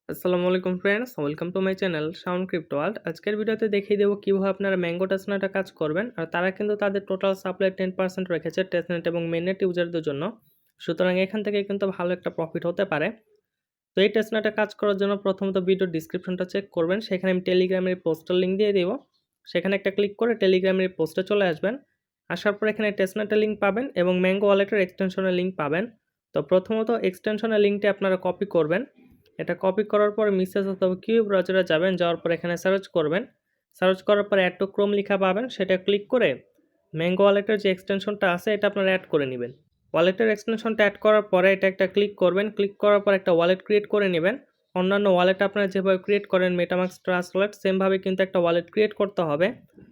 আসসালামু আলাইকুম friends, welcome to my channel sound crypto world. আজকের ভিডিওতে দেখিয়ে দেবো কীভাবে আপনারা ম্যাঙ্গো টেস্টনেটে কাজ করবেন। আর তারা কিন্তু তাদের টোটাল সাপ্লাই 10% রেখেছে টেস্টনেট এবং মেননেট ইউজারদের জন্য। সুতরাং এখান থেকে কিন্তু ভালো একটা প্রফিট হতে পারে। তো এই টেস্টনেটে কাজ করার জন্য প্রথমত ভিডিও ডিসক্রিপশনটা চেক করবেন। সেখানে আমি টেলিগ্রামের পোস্টের লিঙ্ক দিয়ে দেবো। সেখানে একটা ক্লিক করে টেলিগ্রামের পোস্টে চলে আসবেন। আসার পর এখানে টেস্টনেটের লিঙ্ক পাবেন এবং ম্যাঙ্গো ওয়ালেটের এক্সটেনশনের লিঙ্ক পাবেন। তো প্রথমত এক্সটেনশনের লিঙ্কটি আপনারা কপি করবেন। এটা কপি করার পর মিসেস অথবা কিউ ব্রাউজারে যাবেন, যাওয়ার পর এখানে সার্চ করবেন। সার্চ করার পর অ্যাড টু ক্রোম লেখা পাবেন, সেটা ক্লিক করে ম্যাঙ্গো ওয়ালেটের যে এক্সটেনশনটা আছে এটা আপনারা অ্যাড করে নেবেন। ওয়ালেটের এক্সটেনশনটা অ্যাড করার পরে এটা একটা ক্লিক করবেন। ক্লিক করার পর একটা ওয়ালেট ক্রিয়েট করে নেবেন। অন্যান্য ওয়ালেট আপনারা যেভাবে ক্রিয়েট করেন মেটামাস্ক ট্রাস্ট ওয়ালেট, সেমভাবে কিন্তু একটা ওয়ালেট ক্রিয়েট করতে হবে।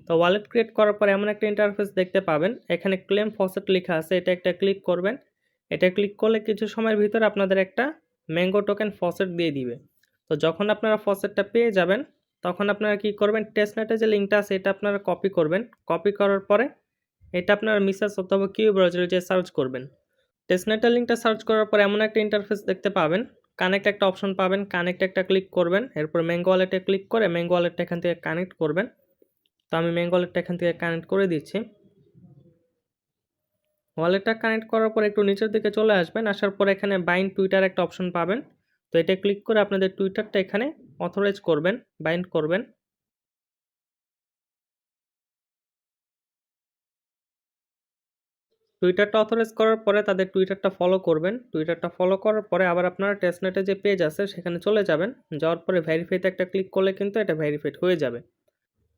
তো ওয়ালেট ক্রিয়েট করার পর এমন একটা ইন্টারফেস দেখতে পাবেন, এখানে ক্লেম ফসেট লেখা আছে, এটা একটা ক্লিক করবেন। এটা ক্লিক করলে কিছু সময়ের ভিতরে আপনাদের একটা ম্যাঙ্গো টোকেন ফসেট দিয়ে দিবে। তো যখন আপনারা ফসেটটা পেয়ে যাবেন তখন আপনারা কি করবেন, টেস্টনেটে যে লিঙ্কটা আছে এটা আপনারা কপি করবেন। কপি করার পরে এটা আপনারা মিসেস অথবা কিউ ব্রাউজারে যে সার্চ করবেন। টেস্টনেটের লিঙ্কটা সার্চ করার পর এমন একটা ইন্টারফেস দেখতে পাবেন, কানেক্ট একটা অপশন পাবেন, কানেক্ট একটা ক্লিক করবেন। এরপর ম্যাঙ্গো ওয়ালেটে ক্লিক করে ম্যাঙ্গো ওয়ালেটটা এখান থেকে কানেক্ট করবেন। তো আমি ম্যাঙ্গো ওয়ালেটটা এখান থেকে কানেক্ট করে দিচ্ছি। ওয়ালেটটা কানেক্ট করার পর একটু নিচের দিকে চলে আসবেন। আসার পর এখানে বাইন্ড টুইটার একটা অপশন পাবেন। তো এটা ক্লিক করে আপনাদের টুইটারটা এখানে অথরাইজ করবেন, বাইন্ড করবেন। টুইটারটা অথরাইজ করার পরে তাদের টুইটারটা ফলো করবেন। টুইটারটা ফলো করার পরে আবার আপনারা টেস্টনেটে যে পেজ আছে সেখানে চলে যাবেন। যাওয়ার পরে ভেরিফাইতে একটা ক্লিক করলে কিন্তু এটা ভেরিফাইড হয়ে যাবে।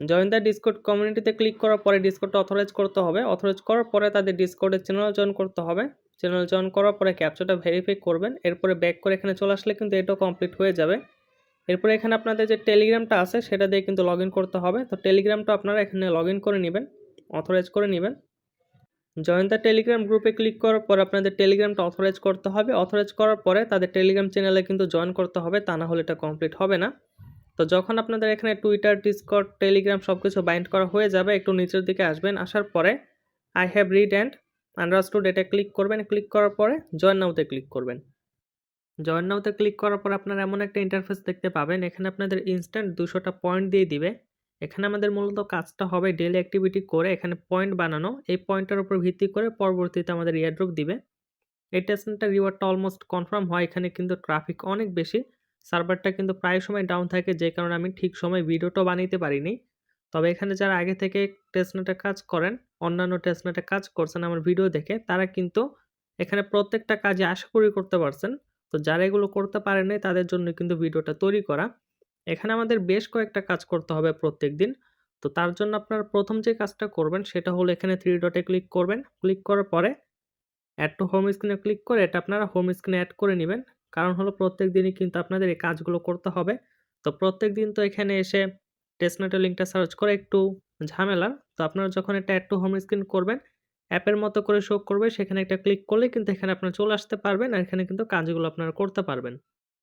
জয়েন দ্য ডিসকর্ড কমিউনিটিতে ক্লিক করার পরে ডিসকর্ডটা অথরাইজ করতে হবে। অথরাইজ করার পরে তাদের ডিসকর্ডের চ্যানেল জয়েন করতে হবে। চ্যানেল জয়েন করার পরে ক্যাপচাটা ভেরিফাই করবেন। এরপরে ব্যাক করে এখানে চলে আসলে কিন্তু এটাও কমপ্লিট হয়ে যাবে। এরপরে এখানে আপনাদের যে টেলিগ্রামটা আছে সেটা দিয়ে কিন্তু লগ ইন করতে হবে। তো টেলিগ্রামটা আপনারা এখানে লগ ইন করে নেবেন, অথরাইজ করে নেবেন। জয়েন দ্য টেলিগ্রাম গ্রুপে ক্লিক করার পর আপনাদের টেলিগ্রামটা অথরাইজ করতে হবে। অথরাইজ করার পরে তাদের টেলিগ্রাম চ্যানেলে কিন্তু জয়েন করতে হবে, তা না হলে এটা কমপ্লিট হবে না। তো যখন আপনাদের এখানে টুইটার, ডিসকর্ড, টেলিগ্রাম সব কিছু বাইন্ড করা হয়ে যাবে, একটু নিচের দিকে আসবেন। আসার পরে I have read and understood এটা ক্লিক করবেন। ক্লিক করার পরে জয়েন নাওতে ক্লিক করবেন। জয়েন নাওতে ক্লিক করার পর আপনারা এমন একটা ইন্টারফেস দেখতে পাবেন, এখানে আপনাদের ইনস্ট্যান্ট 200টা পয়েন্ট দিয়ে দিবে। এখানে আমাদের মূলত কাজটা হবে ডেইলি অ্যাক্টিভিটি করে এখানে পয়েন্ট বানানো। এই পয়েন্টের উপর ভিত্তি করে পরবর্তীতে আমাদের এয়ারড্রপ দিবে। এই টেস্টনেটের রিওয়ার্ডটা অলমোস্ট কনফার্ম হয়। এখানে কিন্তু ট্রাফিক অনেক বেশি, সার্ভারটা কিন্তু প্রায় সময় ডাউন থাকে, যে কারণে আমি ঠিক সময় ভিডিওটাও বানাইতে পারিনি। তবে এখানে যারা আগে থেকে টেস্টনেটে কাজ করেন, অন্যান্য টেস্টনেটে কাজ করছেন আমার ভিডিও দেখে, তারা কিন্তু এখানে প্রত্যেকটা কাজে আশা করি করতে পারছেন। তো যারা এগুলো করতে পারেন নাই তাদের জন্য কিন্তু ভিডিওটা তৈরি করা। এখানে আমাদের বেশ কয়েকটা কাজ করতে হবে প্রত্যেক দিন। তো তার জন্য আপনারা প্রথম যে কাজটা করবেন সেটা হলো এখানে 3 ডটে ক্লিক করবেন। ক্লিক করার পরে অ্যাড টু হোম স্ক্রিনে ক্লিক করে এটা আপনারা হোম স্ক্রিনে অ্যাড করে নেবেন। কারণ হলো প্রত্যেক দিনই কিন্তু আপনাদের এই কাজগুলো করতে হবে। তো প্রত্যেক দিন তো এখানে এসে টেস্টনেটের লিঙ্কটা সার্চ করে একটু ঝামেলার। তো আপনারা যখন এটা অ্যাড টু হোম স্ক্রিন করবেন, অ্যাপের মতো করে শো করবে, সেখানে একটা ক্লিক করলে কিন্তু এখানে আপনারা চলে আসতে পারবেন। আর এখানে কিন্তু কাজগুলো আপনারা করতে পারবেন।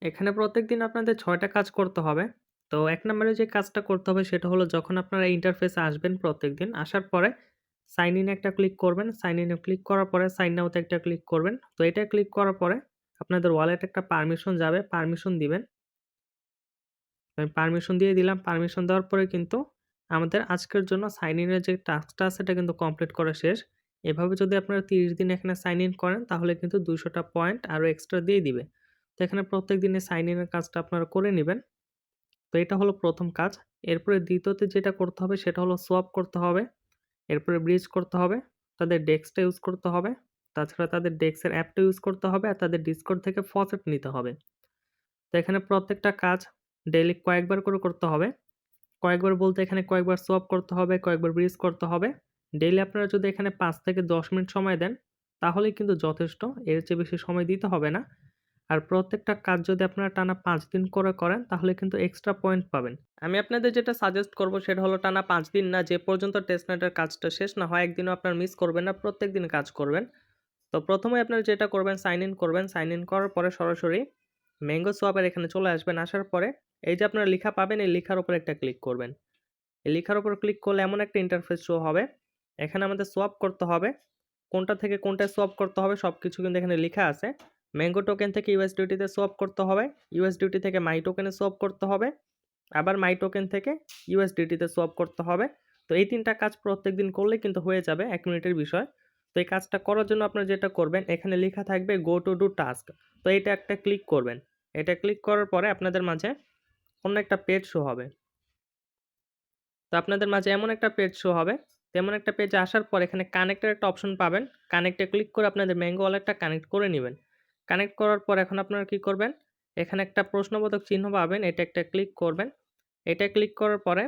এখানে প্রত্যেকদিন আপনাদের ৬টা কাজ করতে হবে। তো ১ নম্বরে যে কাজটা করতে হবে সেটা হলো যখন আপনারা ইন্টারফেসে আসবেন প্রত্যেকদিন, আসার পরে সাইন ইন একটা ক্লিক করবেন। সাইন ইনে ক্লিক করার পরে সাইন আউট একটা ক্লিক করবেন। তো এটা ক্লিক করার পরে আপনাদের ওয়ালেটে একটা পারমিশন যাবে, পারমিশন দিবেন। আমি পারমিশন দিয়ে দিলাম। পারমিশন দেওয়ার পরে কিন্তু আমাদের আজকের জন্য সাইন ইনের যে টাস্কটা আছে সেটা কিন্তু কমপ্লিট করা শেষ। এভাবে যদি আপনারা ৩০ দিন এখানে সাইন ইন করেন তাহলে কিন্তু ২০০টা পয়েন্ট আরও এক্সট্রা দিয়ে দিবে। তো এখানে প্রত্যেক দিনে সাইন ইনের কাজটা আপনারা করে নিবেন। তো এটা হলো প্রথম কাজ। এরপরে দ্বিতীয়তে যেটা করতে হবে সেটা হলো সোয়াপ করতে হবে। এরপরে ব্রিজ করতে হবে। তাদের ডেক্সটা ইউজ করতে হবে। তাছাড়া তাদের ডেক্সের অ্যাপটা ইউজ করতে হবে আর তাদের ডিসকর্ড থেকে ফসেট নিতে হবে। তো এখানে প্রত্যেকটা কাজ ডেইলি কয়েকবার করে করতে হবে। কয়েকবার বলতে এখানে কয়েকবার সোয়াপ করতে হবে, কয়েকবার ব্রিজ করতে হবে। ডেইলি আপনারা যদি এখানে ৫ থেকে ১০ মিনিট সময় দেন তাহলেই কিন্তু যথেষ্ট। এর চেয়ে বেশি সময় দিতে হবে না। আর প্রত্যেকটা কাজ যদি আপনারা টানা ৫ দিন করে করেন তাহলে কিন্তু এক্সট্রা পয়েন্ট পাবেন। আমি আপনাদের যেটা সাজেস্ট করব সেটা হলো টানা ৫ দিন না, যে পর্যন্ত টেস্টনেটের কাজটা শেষ না হয় একদিনও আপনারা মিস করবেন না, প্রত্যেক দিন কাজ করবেন। তো প্রথমে আপনারা যেটা করবেন সাইন ইন করবেন। সাইন ইন করার পরে সরাসরি ম্যাঙ্গো সোয়াপের এখানে চলে আসবেন। আসার পরে এই যে আপনারা লেখা পাবেন, এই লেখার উপর একটা ক্লিক করবেন। এই লেখার উপর ক্লিক করলে এমন একটা ইন্টারফেস শো হবে। এখানে আমাদের সোয়াপ করতে হবে। কোনটা থেকে কোনটায় সোয়াপ করতে হবে সবকিছু কিন্তু এখানে লেখা আছে। ম্যাঙ্গো টোকেন থেকে ইউএসডিটিতে সোয়াপ করতে হবে, ইউএসডিটি থেকে মাই টোকেনে সোয়াপ করতে হবে, আবার মাই টোকেন থেকে ইউএসডিটিতে সোয়াপ করতে হবে। তো এই ৩টা কাজ প্রত্যেকদিন করলেই কিন্তু হয়ে যাবে, ১ মিনিটের বিষয়। তো এই কাজটা করার জন্য আপনারা যেটা করবেন, এখানে লেখা থাকবে গো টু ডু টাস্ক। তো এটা একটা ক্লিক করবেন। এটা ক্লিক করার পরে আপনাদের মাঝে অন্য একটা পেজ শো হবে। তো আপনাদের মাঝে এমন একটা পেজ শো হবে, তেমন একটা পেজে আসার পর এখানে কানেক্টের একটা অপশন পাবেন। কানেক্টে ক্লিক করে আপনাদের ম্যাঙ্গো ওয়ালেটটা কানেক্ট করে নিবেন। কানেক্ট করার পর এখন আপনারা কি করবেন, এখানে একটা প্রশ্নবোধক চিহ্ন পাবেন, এটা একটা ক্লিক করবেন। এটা ক্লিক করার পরে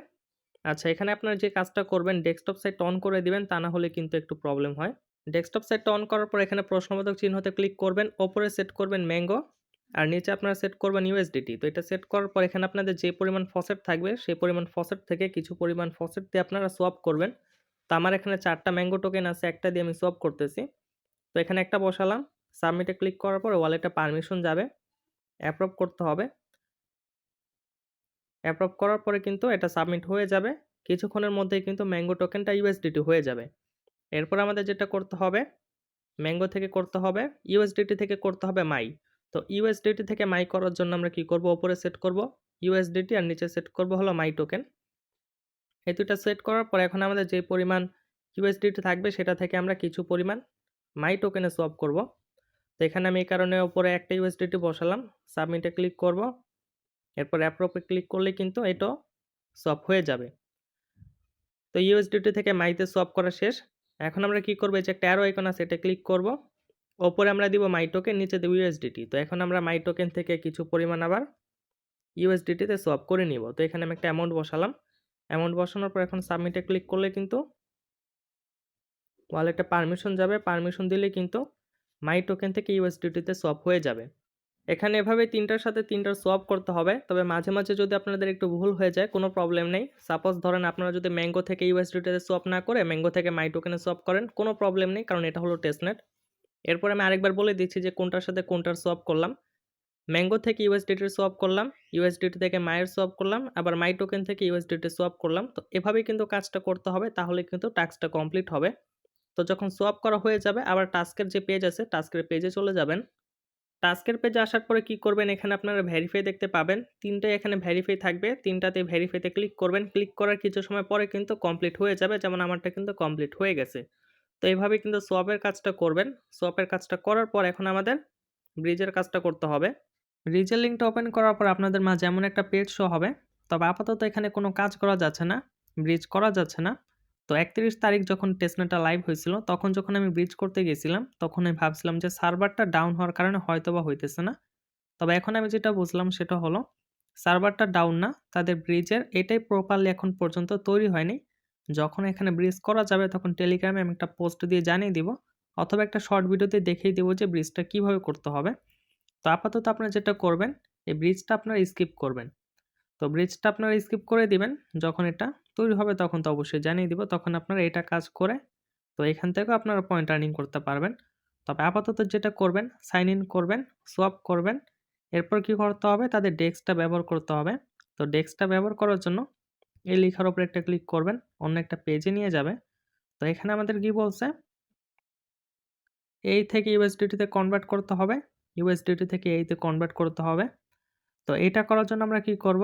আচ্ছা, এখানে আপনারা যে কাজটা করবেন ডেস্কটপ সাইটটা অন করে দিবেন, তা না হলে কিন্তু একটু প্রবলেম হয়। ডেস্কটপ সাইটটা অন করার পর এখানে প্রশ্নবোধক চিহ্নতে ক্লিক করবেন, ওপরে সেট করবেন ম্যাঙ্গো আর নিচে আপনারা সেট করবেন ইউএসডিটি। তো এটা সেট করার পর এখানে আপনাদের যে পরিমাণ ফসেট থাকবে সেই পরিমাণ ফসেট থেকে কিছু পরিমাণ ফসেট দিয়ে আপনারা সোয়াপ করবেন। তো আমার এখানে ৪টা ম্যাঙ্গো টোকেন আছে, একটা দিয়ে আমি সোয়াপ করতেছি। তো এখানে একটা বসালাম, সাবমিটে ক্লিক করার পর ওয়ালেটে পারমিশন যাবে, অ্যাপ্রুভ করতে হবে। অ্যাপ্রুভ করার পরে কিন্তু এটা সাবমিট হয়ে যাবে। কিছুক্ষণের মধ্যেই কিন্তু ম্যাঙ্গো টোকেনটা ইউএসডিটি হয়ে যাবে। এরপর আমাদের যেটা করতে হবে, ম্যাঙ্গো থেকে করতে হবে, ইউএসডিটি থেকে করতে হবে মাই। তো ইউএসডিটি থেকে মাই করার জন্য আমরা কি করব, ওপরে সেট করব ইউএসডিটি আর নিচে সেট করব হলো মাই টোকেন। এই দুইটা সেট করার পর এখন আমাদের যে পরিমাণ ইউএসডিটি থাকবে সেটা থেকে আমরা কিছু পরিমাণ মাই টোকেনে সোয়াপ করব। তো এখানে আমি এই কারণে ওপরে একটা ইউএসডিটি বসালাম, সাবমিটে ক্লিক করব। এরপর অ্যাপ্রুভে ক্লিক করলে কিন্তু এটাও সোয়াপ হয়ে যাবে। তো ইউএসডিটি থেকে মাইতে সোয়াপ করা শেষ। এখন আমরা কি করব, এই যে একটা অ্যারো আইকন আছে এটা ক্লিক করব। ওপরে আমরা দিব মাই টোকেন, নিচে দেব ইউএসডিটি। তো এখন আমরা মাই টোকেন থেকে কিছু পরিমাণ আবার ইউএসডিটিতে সোয়াপ করে নিব। তো এখানে আমি একটা অ্যামাউন্ট বসালাম। অ্যামাউন্ট বসানোর পর এখন সাবমিটে ক্লিক করলে কিন্তু ওয়ালেটে পারমিশন যাবে। পারমিশন দিলে কিন্তু মাই টোকেন থেকে ইউএসডিটিতে সোয়াপ হয়ে যাবে। এখানে এভাবে ৩টার সাথে ৩টার সোয়াপ করতে হবে। তবে মাঝে, মাঝে যদি আপনাদের একটু ভুল হয়ে যায় কোনো প্রবলেম নেই। সাপোজ ধরেন আপনারা যদি ম্যাঙ্গো থেকে ইউএসডিটিতে সোয়াপ না করে ম্যাঙ্গো থেকে মাই টোকেনে সোয়াপ করেন, কোনো প্রবলেম নেই, কারণ এটা হলো টেস্টনেট। এরপর আমি আরেকবার বলে দিচ্ছি যে কোনটার সাথে কোনটার সোয়াপ করলাম। ম্যাঙ্গো থেকে ইউএসডিটির সোয়াপ করলাম, ইউএসডিটি থেকে মাইয়ের সোয়াপ করলাম, আবার মাই টোকেন থেকে ইউএসডিটি সোয়াপ করলাম। তো এভাবেই কিন্তু কাজটা করতে হবে, তাহলে কিন্তু টাস্কটা কমপ্লিট হবে। তো যখন সোয়াপ করা হয়ে যাবে আবার টাস্কের যে পেজ আছে টাস্কের পেজে চলে যাবেন। টাস্কের পেজে আসার পরে কি করবেন, এখানে আপনারা ভেরিফাই দেখতে পাবেন। ৩টাই এখানে ভেরিফাই থাকবে, ৩টাতে ভেরিফাইতে ক্লিক করবেন। ক্লিক করার কিছু সময় পরে কিন্তু কমপ্লিট হয়ে যাবে, যেমন আমারটা কিন্তু কমপ্লিট হয়ে গেছে। তো এইভাবে কিন্তু সোয়াপের কাজটা করবেন। সোয়াপের কাজটা করার পর এখন আমাদের ব্রিজের কাজটা করতে হবে। ব্রিজের লিঙ্কটা ওপেন করার পর আপনাদের মাঝে এমন একটা পেজ শো হবে। তবে আপাতত এখানে কোনো কাজ করা যাচ্ছে না, ব্রিজ করা যাচ্ছে না। তো ৩১ তারিখ যখন টেস্টনেটটা লাইভ হয়েছিল তখন যখন আমি ব্রিজ করতে গেছিলাম তখন আমি ভাবছিলাম যে সার্ভারটা ডাউন হওয়ার কারণে হয়তোবা হইতেছে না। তবে এখন আমি যেটা বুঝলাম সেটা হলো সার্ভারটা ডাউন না, তাদের ব্রিজের এটাই প্রপারলি এখন পর্যন্ত তৈরি হয়নি। যখন এখানে ব্রিজ করা যাবে তখন টেলিগ্রামে আমি একটা পোস্ট দিয়ে জানিয়ে দিব, অথবা একটা শর্ট ভিডিওতে দেখিয়ে দেবো যে ব্রিজটা কিভাবে করতে হবে। তো আপাতত আপনারা যেটা করবেন, এই ব্রিজটা আপনারা স্কিপ করবেন। তো ব্রিজটা আপনারা স্কিপ করে দিবেন। যখন এটা তৈরি হবে তখন তো অবশ্যই জানিয়ে দিব, তখন আপনারা এটা কাজ করে তো এখান থেকেও আপনারা পয়েন্ট আর্নিং করতে পারবেন। তবে আপাতত যেটা করবেন, সাইন ইন করবেন, সোয়াপ করবেন। এরপর কি করতে হবে, তাদের ডেস্কটা ব্যবহার করতে হবে। তো ডেস্কটা ব্যবহার করার জন্য এই লেখার উপরে একটা ক্লিক করবেন, অন্য একটা পেজে নিয়ে যাবে। তো এখানে আমাদের কি বলছে, এই থেকে ইউএসডিটিতে কনভার্ট করতে হবে, ইউএসডিটি থেকে এইতে কনভার্ট করতে হবে। তো এটা করার জন্য আমরা কি করব,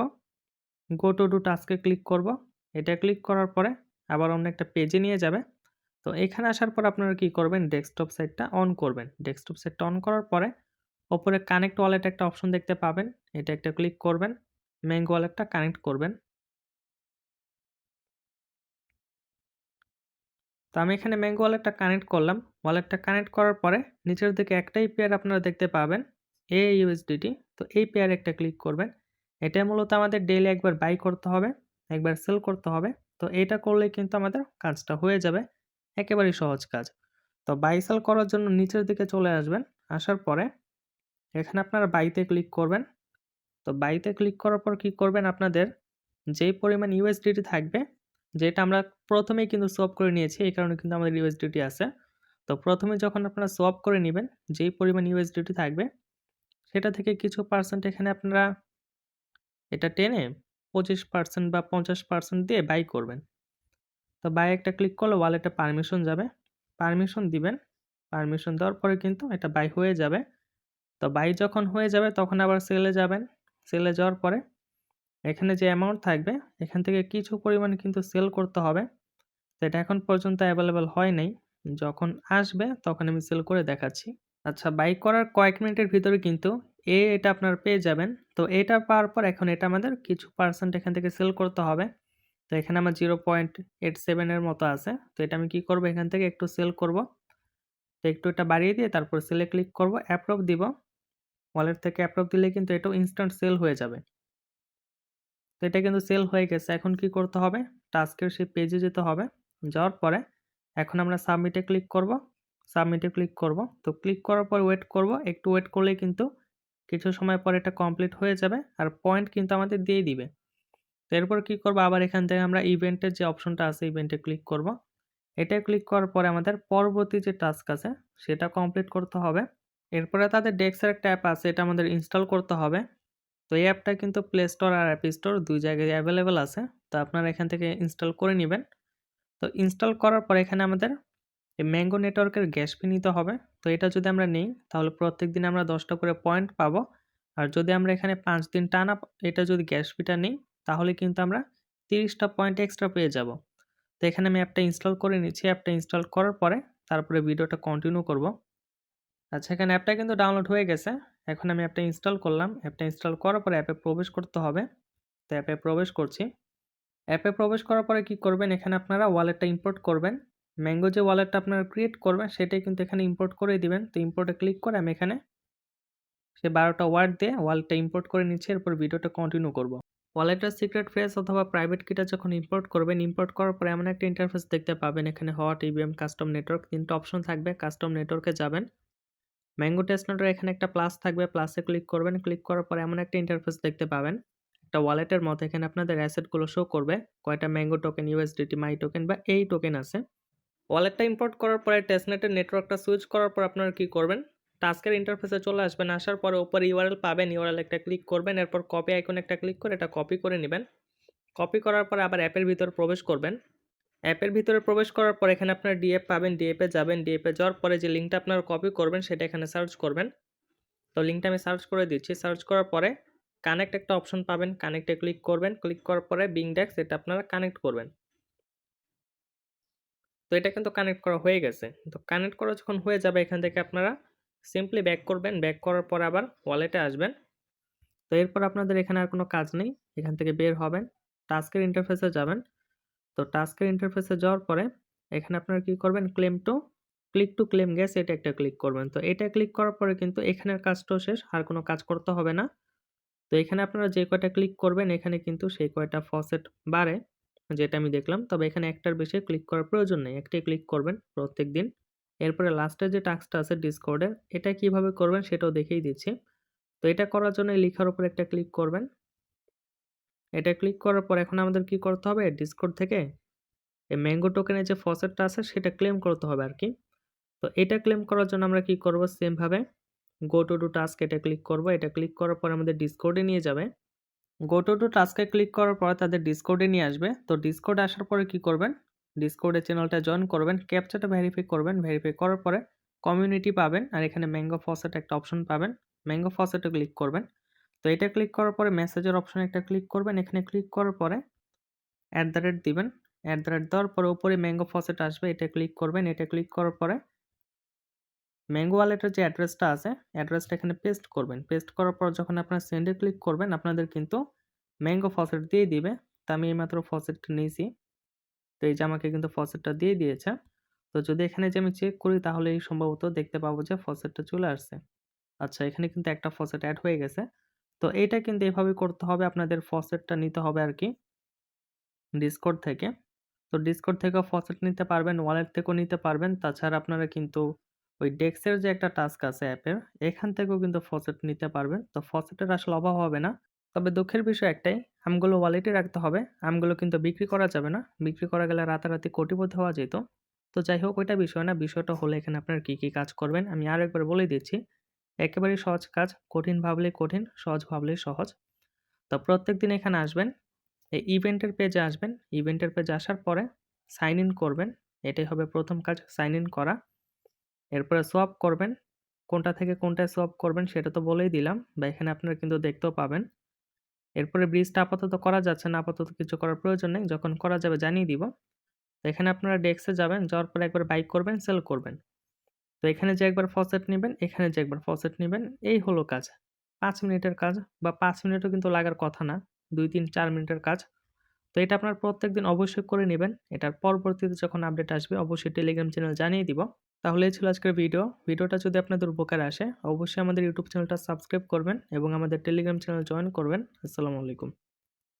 গো টু ডু টাস্কে ক্লিক করব। এটা ক্লিক করার পরে আবার অন্য একটা পেজে নিয়ে যাবে। তো এখানে আসার পর আপনারা কি করবেন, ডেস্কটপ সাইটটা অন করবেন। ডেস্কটপ সাইটটা অন করার পরে ওপরে কানেক্ট ওয়ালেট একটা অপশন দেখতে পাবেন, এটা একটা ক্লিক করবেন, ম্যাঙ্গো ওয়ালেটটা কানেক্ট করবেন। তো আমি এখানে ম্যাঙ্গো ওয়ালেটটা কানেক্ট করলাম। ওয়ালেটটা কানেক্ট করার পরে নিচের দিকে একটাই পেয়ার আপনারা দেখতে পাবেন, AUSDT। তো এই পেয়ারে একটা ক্লিক করবেন। এটা মূলত আমাদের ডেইলি একবার বাই করতে হবে, একবার সেল করতে হবে। তো এটা করলে কিন্তু আমাদের কাজটা হয়ে যাবে, একেবারেই সহজ কাজ। তো বাই সেল করার জন্য নিচের দিকে চলে আসবেন। আসার পরে এখানে আপনারা বাইতে ক্লিক করবেন। তো বাইতে ক্লিক করার পর কি করবেন, আপনাদের যেই পরিমাণ ইউএসডিটি থাকবে, যেটা আমরা প্রথমেই কিন্তু সোয়াপ করে নিয়েছি, এই কারণে কিন্তু আমাদের ইউএসডিটি আছে। তো প্রথমে যখন আপনারা সোয়াপ করে নেবেন, যেই পরিমাণ ইউএসডিটি থাকবে সেটা থেকে কিছু পার্সেন্ট এখানে আপনারা এটা টেনে 25% বা 50% দিয়ে বাই করবেন। তো বাই একটা ক্লিক করলে ওয়ালেটে পারমিশন যাবে, পারমিশন দিবেন। পারমিশন দেওয়ার পরে কিন্তু এটা বাই হয়ে যাবে। তো বাই যখন হয়ে যাবে তখন আবার সেলে যাবেন। সেলে যাওয়ার পরে এখানে যে অ্যামাউন্ট থাকবে এখান থেকে কিছু পরিমাণ কিন্তু সেল করতে হবে। তো এটা এখন পর্যন্ত অ্যাভেলেবল হয় নাই। যখন আসবে তখন আমি সেল করে দেখাচ্ছি। আচ্ছা, বাই করার কয়েক মিনিটের ভিতরে কিন্তু এটা আপনারা পেয়ে যাবেন। তো এটা পাওয়ার পর এখন এটা আমাদের কিছু পার্সেন্ট এখান থেকে সেল করতে হবে। তো এখানে আমার 0.87 এর মতো আছে। তো এটা আমি কি করব, এখান থেকে একটু সেল করব। তো একটু এটা বাড়িয়ে দিয়ে তারপর সেলে ক্লিক করব, অ্যাপ্রুভ দিব। ওয়ালেট থেকে অ্যাপ্রুভ দিলে কিন্তু এটাও ইনস্ট্যান্ট সেল হয়ে যাবে। তো এটা কিন্তু সেল হয়ে গেছে। এখন কি করতে হবে, টাস্কের সেই পেজে যেতে হবে। যাওয়ার পরে এখন আমরা সাবমিটে ক্লিক করব। সাবমিটে ক্লিক করব। তো ক্লিক করার পর ওয়েট করব। একটু ওয়েট করলেই কিন্তু কিছু সময় পর এটা কমপ্লিট হয়ে যাবে আর পয়েন্ট কিন্তু আমাদের দিয়ে দিবে। তো এরপর কি করব, আবার এখান থেকে আমরা ইভেন্টের যে অপশনটা আছে ইভেন্টে ক্লিক করব। এটা ক্লিক করার পরে আমাদের পরবর্তী যে টাস্ক আছে সেটা কমপ্লিট করতে হবে। এরপরে তাদের ডেস্কের একটা অ্যাপ আছে, এটা আমাদের ইনস্টল করতে হবে। তো এই অ্যাপটা কিন্তু প্লে স্টোর আর অ্যাপ স্টোর ২ জায়গায় অ্যাভেলেবল আছে। তো আপনারা এখান থেকে ইনস্টল করে নিবেন। তো ইনস্টল করার পর এখানে আমাদের এই ম্যাঙ্গো নেটওয়ার্কের গ্যাস ফি নিতে হবে। তো এটা যদি আমরা নেই তাহলে প্রত্যেকদিন আমরা ১০ টা করে পয়েন্ট পাবো। আর যদি আমরা এখানে ৫ দিন টানা এটা যদি গ্যাস ফিটা নেই তাহলে কিন্তু আমরা ৩০ টা পয়েন্ট এক্সট্রা পেয়ে যাব। তো এখানে আমি অ্যাপটা ইনস্টল করে নিচ্ছি। অ্যাপটা ইনস্টল করার পরে তারপরে ভিডিওটা কন্টিনিউ করব। আচ্ছা, এখানে অ্যাপটা কিন্তু ডাউনলোড হয়ে গেছে। এখন আমি অ্যাপটা ইনস্টল করলাম। অ্যাপটা ইনস্টল করার পরে অ্যাপে প্রবেশ করতে হবে। তো অ্যাপে প্রবেশ করছি। অ্যাপে প্রবেশ করার পরে কি করবেন, এখানে আপনারা ওয়ালেটটা ইম্পোর্ট করবেন। ম্যাঙ্গো যে ওয়ালেটটা আপনারা ক্রিয়েট করবেন সেটাই কিন্তু এখানে ইম্পোর্ট করে দিবেন। তো ইম্পোর্টে ক্লিক করে আমি এখানে সে ১২টা ওয়ার্ড দিয়ে ওয়ালেটটা ইম্পোর্ট করে নিচ্ছি। এরপর ভিডিওটা কন্টিনিউ করব। ওয়ালেটের সিক্রেট ফ্রেজ অথবা প্রাইভেট কিটা যখন ইম্পোর্ট করবেন, ইম্পোর্ট করার পরে এমন একটা ইন্টারফেস দেখতে পাবেন। এখানে হট, ইভিএম, কাস্টম নেটওয়ার্ক ৩ টা অপশন থাকবে। কাস্টম নেটওয়ার্কে যাবেন। ম্যাঙ্গো টেস্টনেটের এখানে একটা প্লাস থাকবে, প্লাসে ক্লিক করবেন। ক্লিক করার পরে এমন একটা ইন্টারফেস দেখতে পাবেন। একটা ওয়ালেটের মতো এখানে আপনাদের অ্যাসেটগুলো শো করবে। কয়টা ম্যাঙ্গো টোকেন, ইউএসডিটি, মাই টোকেন বা এই টোকেন আছে। ওয়ালেটটা ইম্পোর্ট করার পরে টেস্টনেটের নেটওয়ার্কটা সুইচ করার পর আপনারা কি করবেন, টাস্কের ইন্টারফেসে চলে আসবেন। আসার পরে উপরে ইউআরএল পাবেন, ইউআরএল একটা ক্লিক করবেন। এরপর কপি আইকনে একটা ক্লিক করে এটা কপি করে নেবেন। কপি করার পরে আবার অ্যাপের ভিতরে প্রবেশ করবেন। অ্যাপের ভিতরে প্রবেশ করার পর এখানে আপনারা ডিএফ পাবেন। ডিএফে যাবেন। ডিএফে যাওয়ার পরে যে লিঙ্কটা আপনারা কপি করবেন সেটা এখানে সার্চ করবেন। তো লিঙ্কটা আমি সার্চ করে দিচ্ছি। সার্চ করার পরে কানেক্ট একটা অপশন পাবেন। কানেক্টে ক্লিক করবেন। ক্লিক করার পরে বিংডেক্স এটা আপনারা কানেক্ট করবেন। তো এটা কিন্তু কানেক্ট করা হয়ে গেছে। তো কানেক্ট করা যখন হয়ে যাবে এখান থেকে আপনারা সিম্পলি ব্যাক করবেন। ব্যাক করার পর আবার ওয়ালেটে আসবেন। তো এরপর আপনাদের এখানে আর কোনো কাজ নেই। এখান থেকে বের হবেন। টাস্কের ইন্টারফেসে যাবেন। তো টাস্কের ইন্টারফেসে যাওয়ার পরে এখানে আপনারা কি করবেন, ক্লিক টু ক্লেম গ্যাস এটা একটা ক্লিক করবেন। তো এটা ক্লিক করার পরে কিন্তু এখানের কাজটাও শেষ, আর কোনো কাজ করতে হবে না। তো এখানে আপনারা যে কয়টা ক্লিক করবেন এখানে কিন্তু সেই কয়টা ফসেট বাড়ে, যেটা আমি দেখলাম। তবে এখানে একটার বেশি ক্লিক করার প্রয়োজন নেই, একটাই ক্লিক করবেন প্রত্যেকদিন। এরপরে লাস্টের যে টাস্কটা আছে ডিসকর্ডের, এটা কিভাবে করবেন সেটাও দেখিয়ে দিচ্ছি। তো এটা করার জন্য এই লেখার উপর একটা ক্লিক করবেন। এটা ক্লিক করার পর এখন আমাদের কি করতে হবে, ডিসকর্ড থেকে এই ম্যাঙ্গো টোকেনের যে ফসেটটা আছে সেটা ক্লেম করতে হবে আর কি। তো এটা ক্লেম করার জন্য আমরা কি করব, সেম ভাবে গো টু ডু টাস্ক এটা ক্লিক করব। এটা ক্লিক করার পর আমাদের ডিসকর্ডে নিয়ে যাবে। গো টু ডু টাস্কে ক্লিক করার পর তাদের ডিসকর্ডে নিয়ে আসবে। তো ডিসকর্ডে আসার পরে কি করবেন, ডিসকর্ডের চ্যানেলটা জয়েন করবেন, ক্যাপচাটা ভেরিফাই করবেন। ভেরিফাই করার পরে কমিউনিটি পাবেন আর এখানে ম্যাঙ্গো ফসেট একটা অপশন পাবেন। ম্যাঙ্গো ফসেটে ক্লিক করবেন। তো এটা ক্লিক করার পরে মেসেজের অপশনে একটা ক্লিক করবেন। এখানে ক্লিক করার পরে দিবেন। দেওয়ার পরে উপরে ম্যাঙ্গো ফসেট আসবে, এটা ক্লিক করবেন। এটা ক্লিক করার পরে ম্যাঙ্গো ওয়ালেটের যে অ্যাড্রেসটা আছে অ্যাড্রেসটা এখানে পেস্ট করবেন। পেস্ট করার পর যখন আপনারা সেন্ডে ক্লিক করবেন আপনাদের কিন্তু ম্যাঙ্গো ফসেট দিয়ে দিবে। তো আমি এইমাত্র ফসেটটা নিয়েছি। তো এই যে আমাকে কিন্তু ফসেটটা দিয়ে দিয়েছে। তো যদি এখানে যে আমি চেক করি তাহলে এই সম্ভবত দেখতে পাবো যে ফসেটটা চলে আসছে। আচ্ছা, এখানে কিন্তু একটা ফসেট অ্যাড হয়ে গেছে। তো এইটা কিন্তু এভাবে করতে হবে, আপনাদের ফসেটটা নিতে হবে আর কি ডিসকর্ড থেকে। তো ডিসকর্ড থেকেও ফসেট নিতে পারবেন, ওয়ালেট থেকেও নিতে পারবেন। তাছাড়া আপনারা কিন্তু ওই ডেক্সের যে একটা টাস্ক আছে অ্যাপের, এখান থেকেও কিন্তু ফসেট নিতে পারবেন। তো ফসেটের আসলে অভাব হবে না। তবে দুঃখের বিষয় একটাই, আমগুলো ওয়ালেটে রাখতে হবে। আমগুলো কিন্তু বিক্রি করা যাবে না। বিক্রি করা গেলে রাতারাতি কোটিপতি হওয়া যেত। তো যাই হোক, ওইটা বিষয় না। বিষয়টা হলো এখানে আপনারা কী কাজ করবেন আমি আরেকবার বলে দিচ্ছি। একেবারেই সহজ কাজ, কঠিন ভাবলেই কঠিন, সহজ ভাবলেই সহজ। তো প্রত্যেকদিন এখানে আসবেন, এই ইভেন্টের পেজে আসবেন। ইভেন্টের পেজে আসার পরে সাইন ইন করবেন। এটাই হবে প্রথম কাজ, সাইন ইন করা। এরপরে সোয়াপ করবেন। কোনটা থেকে কোনটায় সোয়াপ করবেন সেটা তো বলেই দিলাম বা এখানে আপনারা কিন্তু দেখতেও পাবেন। এরপরে ব্রিজটা আপাতত করা যাচ্ছে না, আপাতত কিছু করার প্রয়োজন নেই। যখন করা যাবে জানিয়ে দিব। তো এখানে আপনারা ডেস্কে যাবেন, যাওয়ার পরে একবার বাই করবেন, সেল করবেন। তো এখানে যে একবার ফসেট নিবেন, এখানে যে একবার ফসেট নিবেন, এই হলো কাজ। ৫ মিনিটের কাজ বা ৫ মিনিটও কিন্তু লাগার কথা না। ২, ৩, ৪ মিনিটের কাজ। তো এটা আপনারা প্রত্যেকদিন অবশ্যই করে নিবেন। এটার পরবর্তীতে যখন আপডেট আসবে অবশ্যই টেলিগ্রাম চ্যানেল জানিয়ে দিব। তাহলে এই ছিল আজকের ভিডিও। ভিডিওটা যদি আপনাদের উপকারে আসে অবশ্যই আমাদের ইউটিউব চ্যানেলটা সাবস্ক্রাইব করবেন এবং আমাদের টেলিগ্রাম চ্যানেল জয়েন করবেন। আসসালামু আলাইকুম।